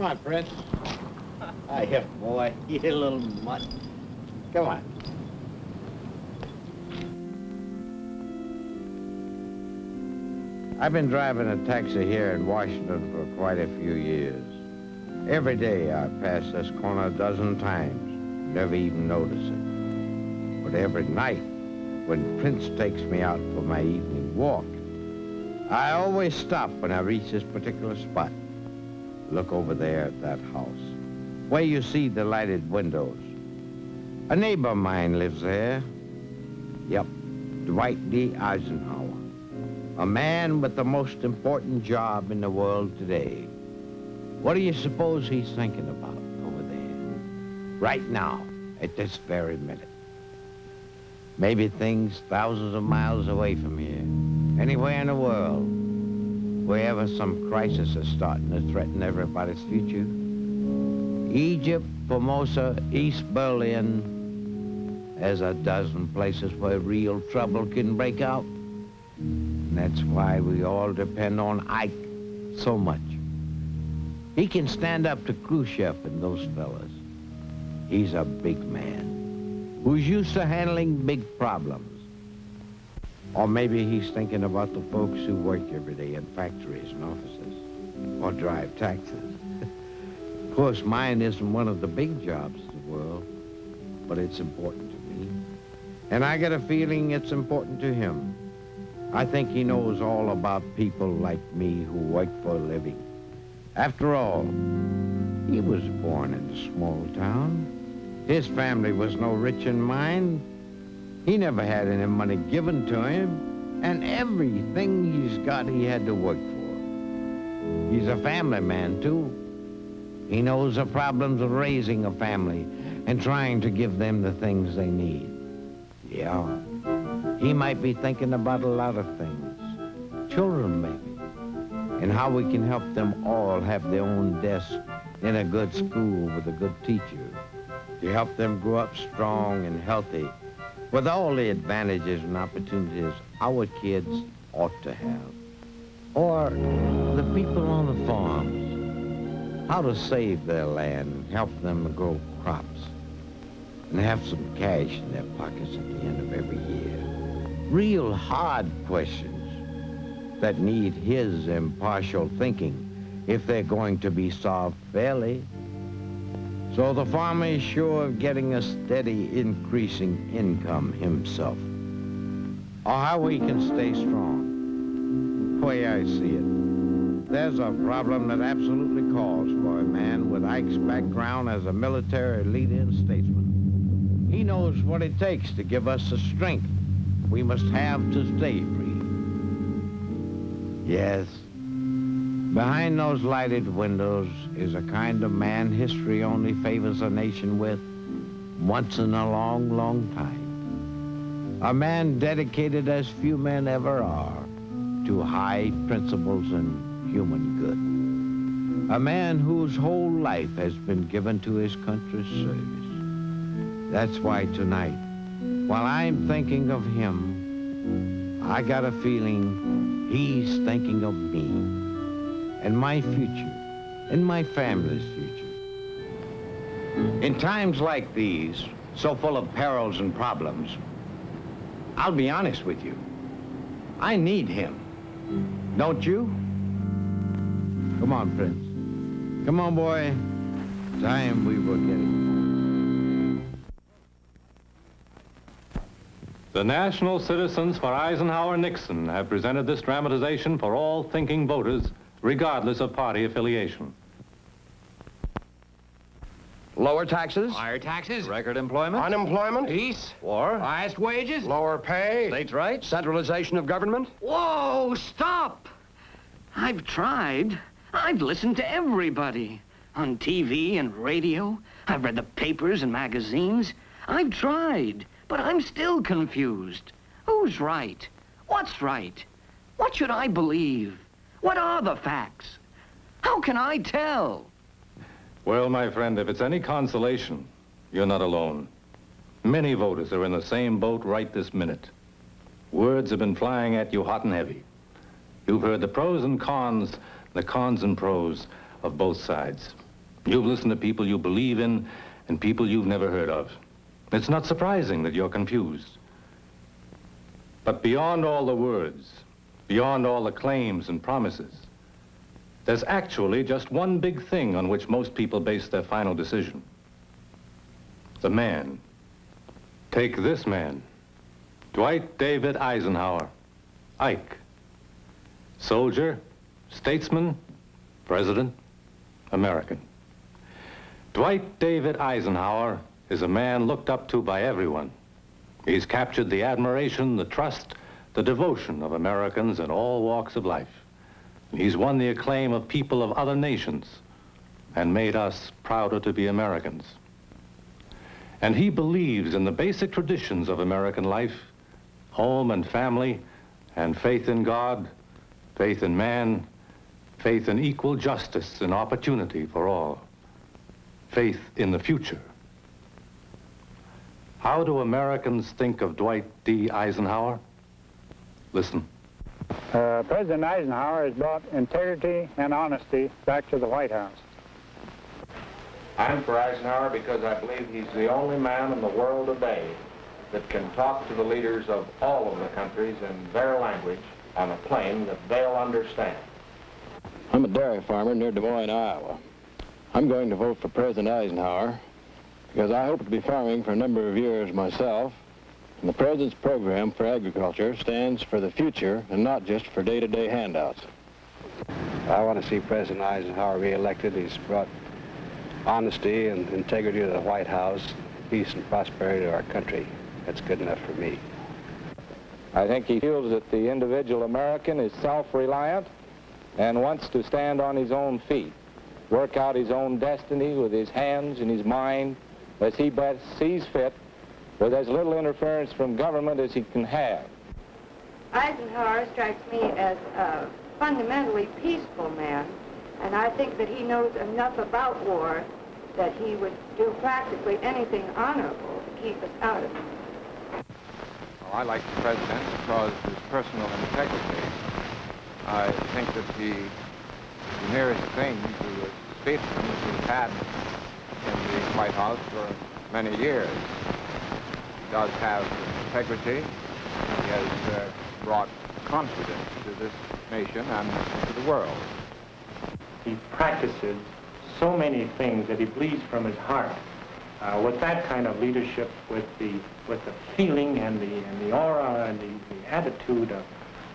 Come on, Prince. Hiya, boy. You little mutt. Come on. I've been driving a taxi here in Washington for quite a few years. Every day I pass this corner a dozen times, never even notice it. But every night, when Prince takes me out for my evening walk, I always stop when I reach this particular spot. Look over there at that house, where you see the lighted windows. A neighbor of mine lives there. Yep, Dwight D. Eisenhower. A man with the most important job in the world today. What do you suppose he's thinking about over there? Right now, at this very minute. Maybe things thousands of miles away from here. Anywhere in the world. Wherever some crisis is starting to threaten everybody's future. Egypt, Formosa, East Berlin. There's a dozen places where real trouble can break out. And that's why we all depend on Ike so much. He can stand up to Khrushchev and those fellas. He's a big man who's used to handling big problems. Or maybe he's thinking about the folks who work every day in factories and offices, or drive taxis. Of course, mine isn't one of the big jobs in the world, but it's important to me. And I get a feeling it's important to him. I think he knows all about people like me who work for a living. After all, he was born in a small town. His family was no rich in mine. He never had any money given to him, and everything he's got he had to work for. He's a family man, too. He knows the problems of raising a family and trying to give them the things they need. Yeah, he might be thinking about a lot of things. Children, maybe, and how we can help them all have their own desk in a good school with a good teacher to help them grow up strong and healthy with all the advantages and opportunities our kids ought to have. Or the people on the farms, how to save their land and help them grow crops and have some cash in their pockets at the end of every year. Real hard questions that need his impartial thinking if they're going to be solved fairly. So the farmer is sure of getting a steady increasing income himself. Or how he can stay strong. The way I see it, there's a problem that absolutely calls for a man with Ike's background as a military leader and statesman. He knows what it takes to give us the strength we must have to stay free. Yes. Behind those lighted windows is a kind of man history only favors a nation with once in a long, long time. A man dedicated as few men ever are to high principles and human good. A man whose whole life has been given to his country's service. That's why tonight, while I'm thinking of him, I got a feeling he's thinking of me. And my future, and my family's future. In times like these, so full of perils and problems, I'll be honest with you, I need him. Don't you? Come on, Prince. Come on, boy. Time we were getting. The National Citizens for Eisenhower-Nixon have presented this dramatization for all thinking voters, regardless of party affiliation. Lower taxes. Higher taxes. Record employment. Unemployment. Peace. War. Highest wages. Lower pay. States' rights. Centralization of government. Whoa, stop! I've tried. I've listened to everybody. On TV and radio. I've read the papers and magazines. I've tried, but I'm still confused. Who's right? What's right? What should I believe? What are the facts? How can I tell? Well, my friend, if it's any consolation, you're not alone. Many voters are in the same boat right this minute. Words have been flying at you hot and heavy. You've heard the pros and cons, the cons and pros of both sides. You've listened to people you believe in and people you've never heard of. It's not surprising that you're confused. But beyond all the words, beyond all the claims and promises, there's actually just one big thing on which most people base their final decision. The man. Take this man, Dwight David Eisenhower, Ike. Soldier, statesman, president, American. Dwight David Eisenhower is a man looked up to by everyone. He's captured the admiration, the trust, the devotion of Americans in all walks of life. He's won the acclaim of people of other nations and made us prouder to be Americans. And he believes in the basic traditions of American life, home and family, and faith in God, faith in man, faith in equal justice and opportunity for all, faith in the future. How do Americans think of Dwight D. Eisenhower? Listen. President Eisenhower has brought integrity and honesty back to the White House. I'm for Eisenhower because I believe he's the only man in the world today that can talk to the leaders of all of the countries in their language on a plane that they'll understand. I'm a dairy farmer near Des Moines, Iowa. I'm going to vote for President Eisenhower because I hope to be farming for a number of years myself, and the President's program for agriculture stands for the future and not just for day-to-day handouts. I want to see President Eisenhower re-elected. He's brought honesty and integrity to the White House, peace and prosperity to our country. That's good enough for me. I think he feels that the individual American is self-reliant and wants to stand on his own feet, work out his own destiny with his hands and his mind as he best sees fit, with as little interference from government as he can have. Eisenhower strikes me as a fundamentally peaceful man, and I think that he knows enough about war that he would do practically anything honorable to keep us out of it. Well, I like the president because of his personal integrity. I think that the nearest thing to a statesman that we've had in the White House for many years. He does have integrity. He has brought confidence to this nation and to the world. He practices so many things that he believes from his heart. With that kind of leadership, with the feeling and the aura and the attitude of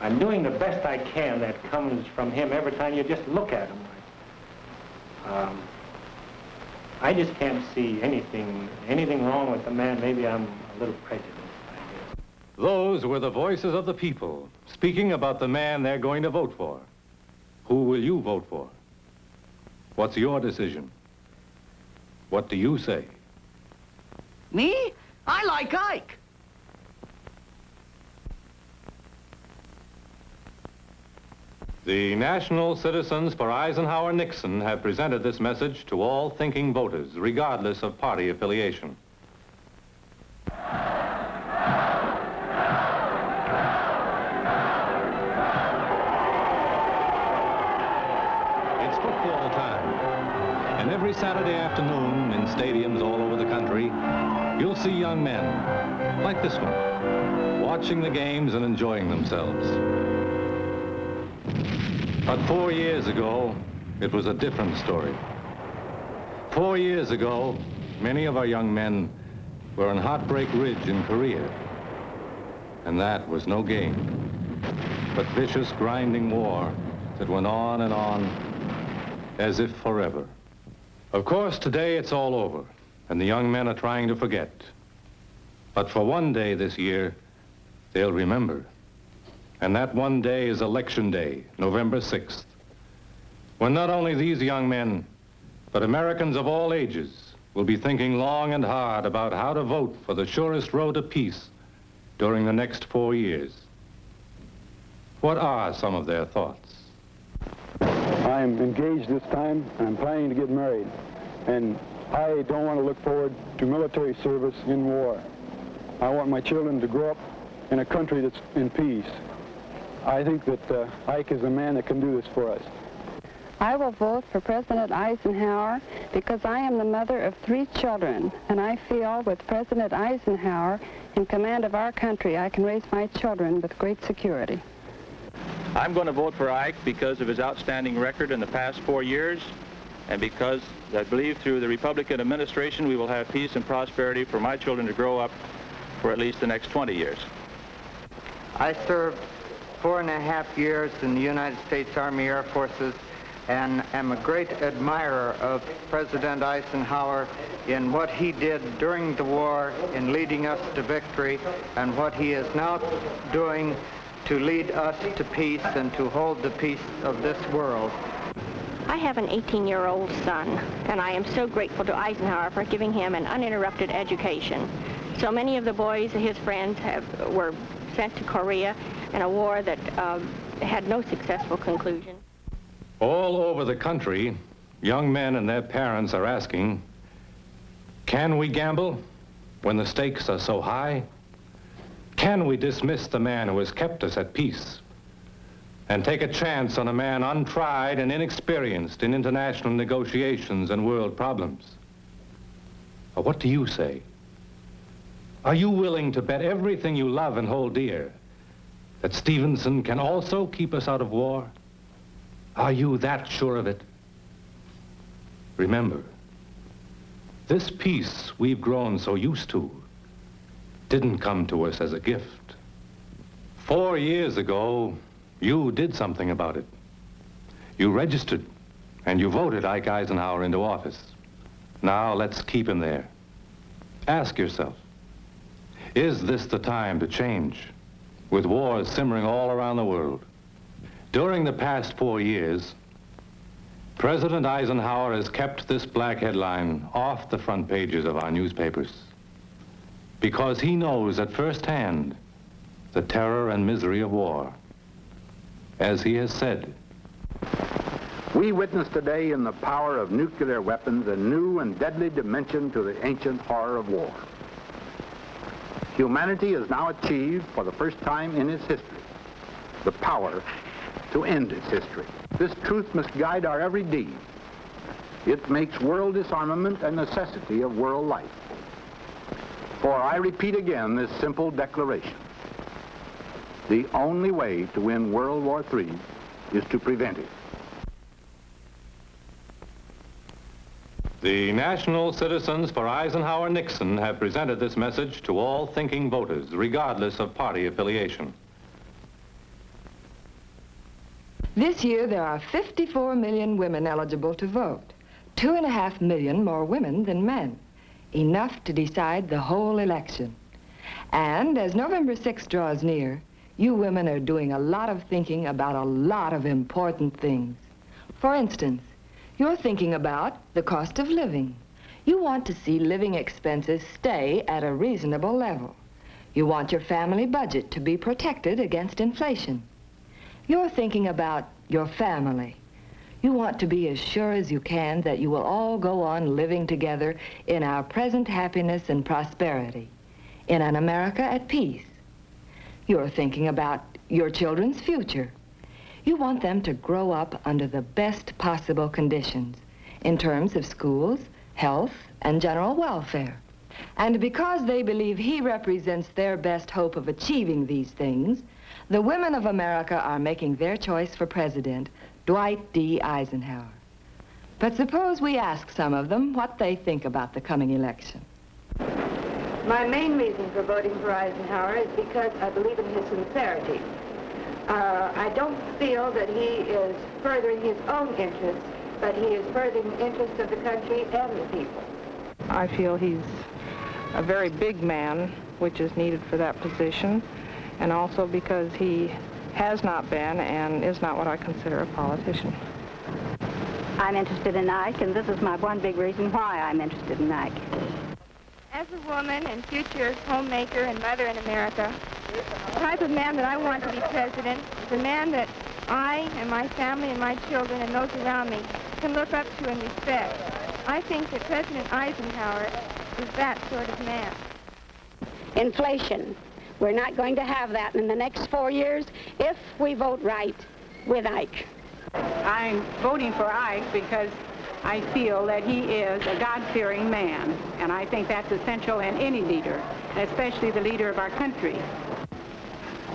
I'm doing the best I can that comes from him every time you just look at him. I just can't see anything wrong with the man. Maybe I'm a little prejudiced, I guess. Those were the voices of the people speaking about the man they're going to vote for. Who will you vote for? What's your decision? What do you say? Me? I like Ike. The National Citizens for Eisenhower-Nixon have presented this message to all thinking voters, regardless of party affiliation. It's football time. And every Saturday afternoon in stadiums all over the country, you'll see young men, like this one, watching the games and enjoying themselves. But 4 years ago, it was a different story. 4 years ago, many of our young men were on Heartbreak Ridge in Korea. And that was no game, but vicious, grinding war that went on and on as if forever. Of course, today it's all over, and the young men are trying to forget. But for one day this year, they'll remember. And that one day is Election Day, November 6th, when not only these young men, but Americans of all ages will be thinking long and hard about how to vote for the surest road to peace during the next 4 years. What are some of their thoughts? I'm engaged this time, and I'm planning to get married. And I don't want to look forward to military service in war. I want my children to grow up in a country that's in peace. I think that Ike is a man that can do this for us. I will vote for President Eisenhower because I am the mother of 3 children, and I feel with President Eisenhower in command of our country, I can raise my children with great security. I'm going to vote for Ike because of his outstanding record in the past 4 years, and because I believe through the Republican administration we will have peace and prosperity for my children to grow up for at least the next 20 years. I served 4.5 years in the United States Army Air Forces and am a great admirer of President Eisenhower in what he did during the war in leading us to victory and what he is now doing to lead us to peace and to hold the peace of this world. I have an 18-year-old son, and I am so grateful to Eisenhower for giving him an uninterrupted education. So many of the boys, his friends, were sent to Korea in a war that had no successful conclusion. All over the country, young men and their parents are asking, can we gamble when the stakes are so high? Can we dismiss the man who has kept us at peace and take a chance on a man untried and inexperienced in international negotiations and world problems? Or what do you say? Are you willing to bet everything you love and hold dear that Stevenson can also keep us out of war? Are you that sure of it? Remember, this peace we've grown so used to didn't come to us as a gift. 4 years ago, you did something about it. You registered and you voted Ike Eisenhower into office. Now let's keep him there. Ask yourself, is this the time to change with wars simmering all around the world? During the past 4 years, President Eisenhower has kept this black headline off the front pages of our newspapers because he knows at first hand the terror and misery of war. As he has said, we witness today in the power of nuclear weapons a new and deadly dimension to the ancient horror of war. Humanity has now achieved, for the first time in its history, the power to end its history. This truth must guide our every deed. It makes world disarmament a necessity of world life. For I repeat again this simple declaration. The only way to win World War III is to prevent it. the National Citizens for Eisenhower-Nixon have presented this message to all thinking voters, regardless of party affiliation. This year, there are 54 million women eligible to vote. 2.5 million more women than men. Enough to decide the whole election. And as November 6th draws near, you women are doing a lot of thinking about a lot of important things. For instance, you're thinking about the cost of living. You want to see living expenses stay at a reasonable level. You want your family budget to be protected against inflation. You're thinking about your family. You want to be as sure as you can that you will all go on living together in our present happiness and prosperity, in an America at peace. You're thinking about your children's future. You want them to grow up under the best possible conditions in terms of schools, health, and general welfare. And because they believe he represents their best hope of achieving these things, the women of America are making their choice for president, Dwight D. Eisenhower. But suppose we ask some of them what they think about the coming election. My main reason for voting for Eisenhower is because I believe in his sincerity. I don't feel that he is furthering his own interests, but he is furthering the interests of the country and the people. I feel he's a very big man, which is needed for that position, and also because he has not been and is not what I consider a politician. I'm interested in Ike, and this is my one big reason why I'm interested in Ike. As a woman and future homemaker and mother in America, the type of man that I want to be president is a man that I and my family and my children and those around me can look up to and respect. I think that President Eisenhower is that sort of man. Inflation. We're not going to have that in the next 4 years if we vote right with Ike. I'm voting for Ike because I feel that he is a God-fearing man, and I think that's essential in any leader, and especially the leader of our country.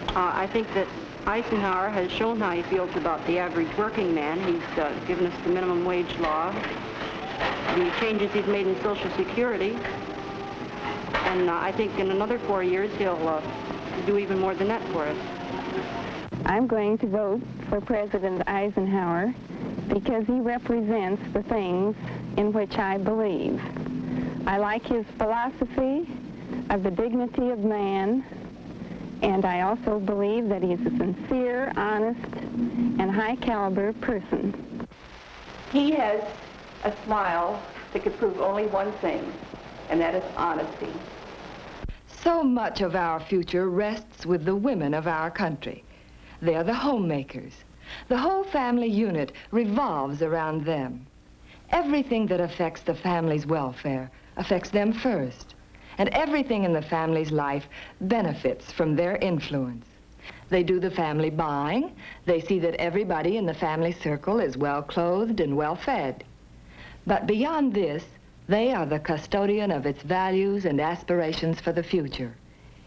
I think that Eisenhower has shown how he feels about the average working man. He's given us the minimum wage law, the changes he's made in Social Security, and I think in another 4 years he'll do even more than that for us. I'm going to vote for President Eisenhower because he represents the things in which I believe. I like his philosophy of the dignity of man, and I also believe that he's a sincere, honest, and high-caliber person. He has a smile that could prove only one thing, and that is honesty. So much of our future rests with the women of our country. They're the homemakers. The whole family unit revolves around them. Everything that affects the family's welfare affects them first, and everything in the family's life benefits from their influence. They do the family buying. They see that everybody in the family circle is well-clothed and well-fed. But beyond this, they are the custodian of its values and aspirations for the future.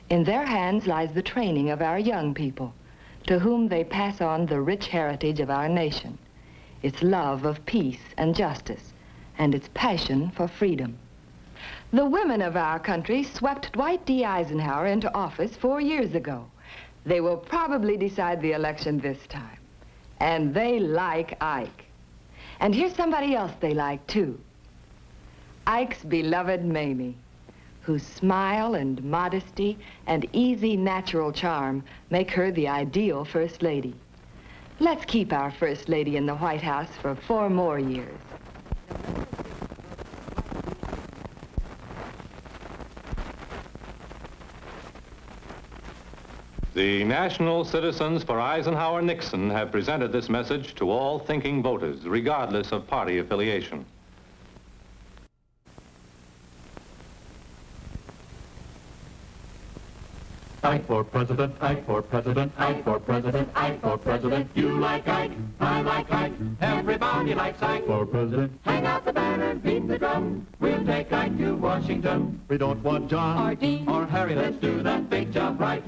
In their hands lies the training of our young people, to whom they pass on the rich heritage of our nation, its love of peace and justice, and its passion for freedom. The women of our country swept Dwight D. Eisenhower into office 4 years ago. They will probably decide the election this time. And they like Ike. And here's somebody else they like, too. Ike's beloved Mamie, whose smile and modesty and easy natural charm make her the ideal First Lady. Let's keep our First Lady in the White House for 4 more years. The National Citizens for Eisenhower-Nixon have presented this message to all thinking voters, regardless of party affiliation. Ike for president, Ike for president, Ike for president, Ike for president. You like Ike, I like Ike, everybody likes Ike for president. Hang out the banner, beat the drum, we'll take Ike to Washington. We don't want John or Dean or Harry, let's do that big job right.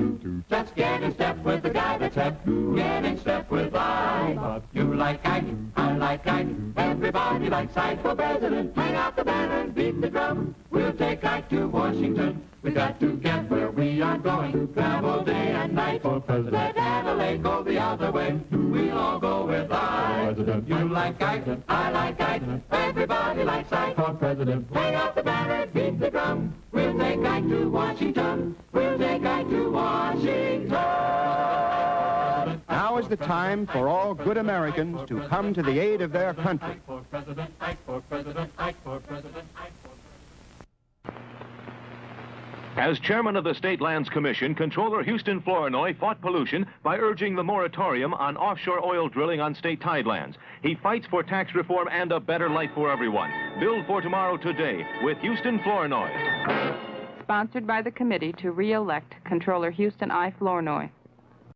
Let's get in step with the guy that's hep, get in step with Ike. You like Ike, I like Ike, everybody likes Ike for president. Hang out the banner, beat the drum, we'll take Ike to Washington. We got to get where we are going, travel day and night for president. Let Adelaide go the other way, we'll all go with Ike. You like Ike, I like Ike, everybody likes Ike for president. Hang out the banner, beat the drum, we'll take Ike to Washington, we'll take Ike to Washington. Now is the time for all good Americans to come to the aid of their country. Ike for president, Ike for president, Ike for president, Ike for president. As chairman of the State Lands Commission, Controller Houston Flournoy fought pollution by urging the moratorium on offshore oil drilling on state tidelands. He fights for tax reform and a better life for everyone. Build for Tomorrow Today with Houston Flournoy. Sponsored by the committee to re-elect Controller Houston I. Flournoy.